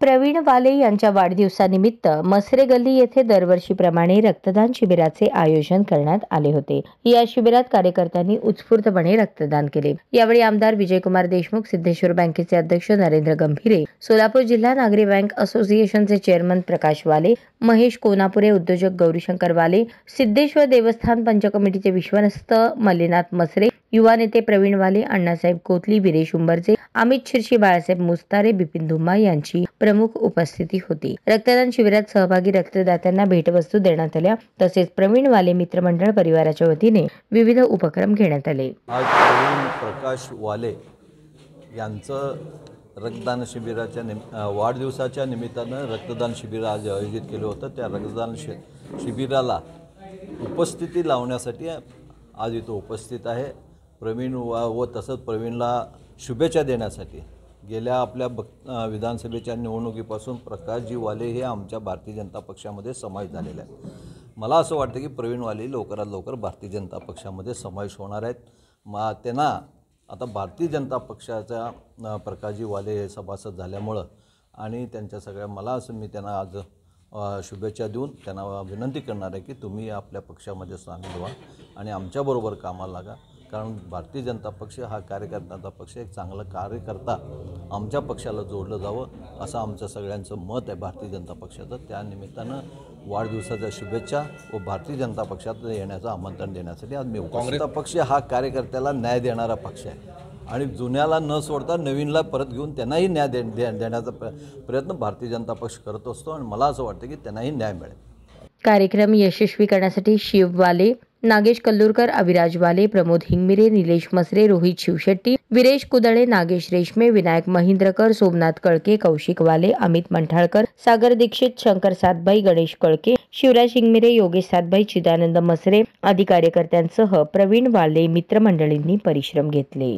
प्रवीण वाले यांच्या वाढदिवसानिमित्त मसरे गल्ली येथे दरवर्षीप्रमाणे रक्तदान शिबिराचे आयोजन करण्यात आले होते। या शिबिरात कार्यकर्त्यांनी उत्स्फूर्तपणे रक्तदान केले। यावेळी आमदार विजयकुमार देशमुख, सिद्धेश्वर बँकेचे अध्यक्ष नरेंद्र गंभीरे, सोलापूर जिल्हा नागरी बँक असोसिएशनचे चेअरमन प्रकाश वाले, महेश कोनापुरे, उद्योजक गौरीशंकर वाले, सिद्धेश्वर देवस्थान पंच कमिटीचे विश्वस्त मल्लीनाथ मसरे, युवा नेते प्रवीण वाले, अण्णासाहेब कोथली, वीरेश उंबरजे, अमित शिर्शी, बाळासाहेब मुस्तारे, बिपिन धुम्मा यांची प्रमुख उपस्थिती होती। रक्तदान शिबिरात सहभागी रक्तदात्यांना भेटवस्तू देण्यात आल्या। तसेच प्रवीण वाले मित्रमंडळ परिवाराच्या वतीने विविध उपक्रम घेण्यात आले। आज प्रवीण प्रकाश वाले यांचं रक्तदान शिबिराच्या वाढदिवसाच्या निमित्तानं रक्तदान शिबिर आज आयोजित केलं होतं। त्या रक्तदान शिबिराला उपस्थिती लावण्यासाठी आज इथं उपस्थित आहे। प्रवीण व तसंच प्रवीणला शुभेच्छा देण्यासाठी गेल्या आपल्या विधानसभेच्या निवडणुकीपासून प्रकाशजी वाले हे आमच्या भारतीय जनता पक्षामध्ये समावेश झालेले आहेत। मला असं वाटतं की प्रवीण वाले लवकरात लवकर भारतीय जनता पक्षामध्ये समावेश होणार आहेत। त्यांना आता भारतीय जनता पक्षाचा प्रकाशजी वाले हे सभासद झाल्यामुळं आणि त्यांच्या सगळ्या मला असं मी त्यांना आज शुभेच्छा देऊन त्यांना विनंती करणार आहे की तुम्ही आपल्या पक्षामध्ये सामील व्हा आणि आमच्याबरोबर कामाला लागा। कारण भारतीय जनता पक्ष हा कार्यकर्त्यांचा पक्ष, एक चांगलं कार्यकर्ता आमच्या पक्षाला जोडलं जावं असं आमचं सगळ्यांचं मत आहे भारतीय जनता पक्षाचं। त्या निमित्तानं वाढदिवसाच्या शुभेच्छा व भारतीय जनता पक्षात येण्याचं आमंत्रण देण्यासाठी आज मी काँग्रेस पक्ष हा कार्यकर्त्याला न्याय देणारा पक्ष आहे आणि जुन्याला न सोडता नवीनला परत घेऊन त्यांनाही न्याय देण्याचा प्रयत्न भारतीय जनता पक्ष करत असतो आणि मला असं वाटतं की त्यांनाही न्याय मिळेल। कार्यक्रम यशस्वी करण्यासाठी शिव वाले, नागेश कल्लूरकर, अविराज वाले, प्रमोद हिंगमिरे, निलेश मसरे, रोहित शिवशेट्टी, विरेश कुदळे, नागेश रेशमे, विनायक महिंद्रकर, सोमनाथ कळके, कौशिक वाले, अमित मंठाळकर, सागर दीक्षित, शंकर सातभाई, गणेश कळके, शिवराज हिंगमिरे, योगेश सातभाई, चिदानंद मसरे आदी कार्यकर्त्यांसह प्रवीण वाले मित्रमंडळींनी परिश्रम घेतले।